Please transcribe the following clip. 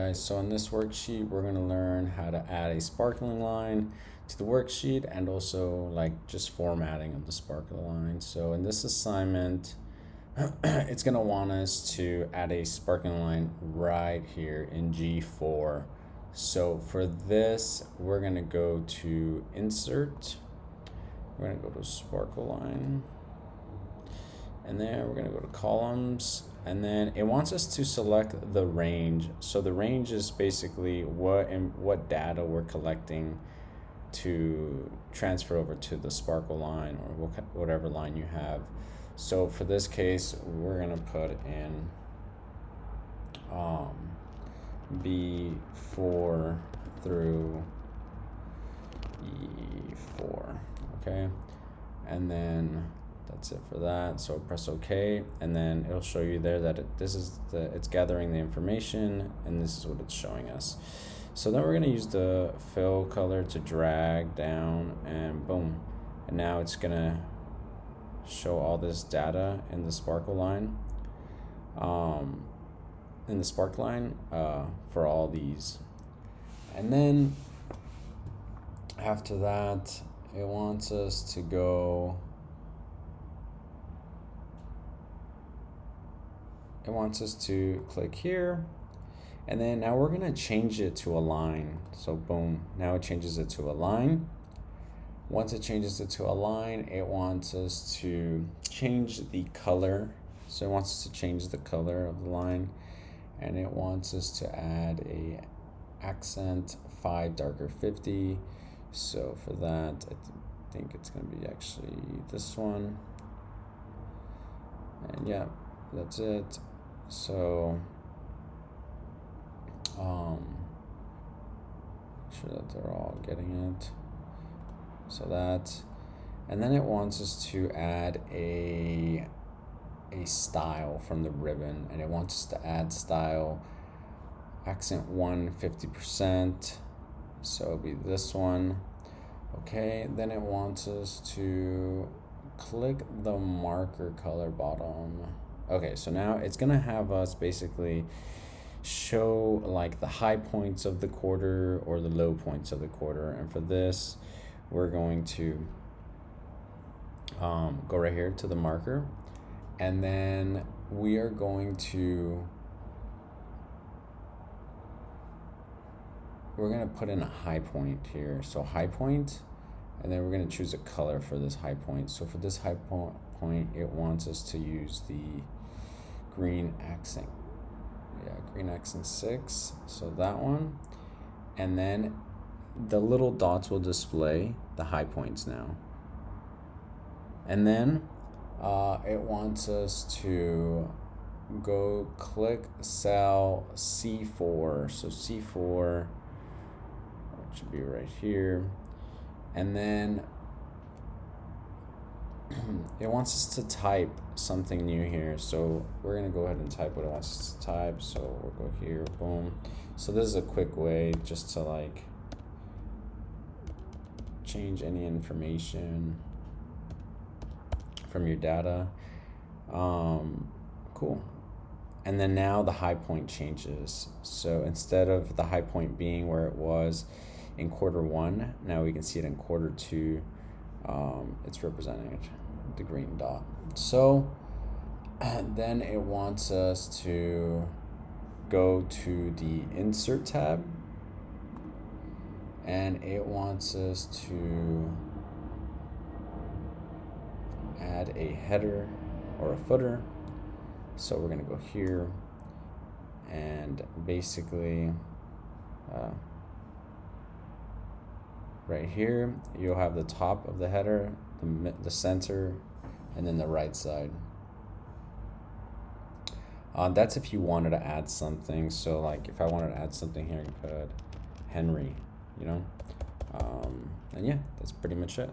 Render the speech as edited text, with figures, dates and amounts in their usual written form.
Guys, so in this worksheet, we're going to learn how to add a sparkling line to the worksheet and also like just formatting of the sparkling line. So in this assignment, it's going to want us to add a sparkling line right here in G4. So for this, we're going to go to Insert. We're going to go to Sparkle Line. And then we're going to go to Columns. And then it wants us to select the range. So the range is basically what data we're collecting to transfer over to the sparkle line or whatever line you have. So for this case, we're gonna put in B4 through E4, okay? And then that's it for that. So press OK, and then it'll show you there that it's gathering the information, and this is what it's showing us. So then we're gonna use the fill color to drag down, and boom, and now it's gonna show all this data in the sparkle line, for all these. And then after that, it wants us to go. It wants us to click here, and then now we're gonna change it to a line. So boom, now it changes it to a line. Once it changes it to a line, it wants us to change the color. So it wants us to change the color of the line, and it wants us to add a accent 5 darker 50. So for that, I think it's gonna be actually this one. And yeah, that's it. So make sure that they're all getting it. So that, and then it wants us to add a style from the ribbon, and it wants us to add style accent 1 50%. So it'll be this one. Okay, then it wants us to click the marker color bottom. Okay, so now it's gonna have us basically show like the high points of the quarter or the low points of the quarter. And for this, we're going to go right here to the marker, and then we are going to, we're gonna put in a high point here. So high point, and then we're gonna choose a color for this high point. So for this high point, it wants us to use the green accent. Yeah, green accent 6. So that one. And then the little dots will display the high points now. And then it wants us to go click cell C4. So C4, it should be right here. And then it wants us to type something new here. So we're gonna go ahead and type what it wants us to type. So we'll go here, boom. So this is a quick way just to like change any information from your data. Cool. And then now the high point changes. So instead of the high point being where it was in quarter 1, now we can see it in quarter 2. It's representing it, the green dot. So then it wants us to go to the Insert tab, and it wants us to add a header or a footer. So we're gonna go here, and basically right here you'll have the top of the header, the center, and then the right side. That's if you wanted to add something. So like if I wanted to add something here, I can put Henry, you know. And yeah, that's pretty much it.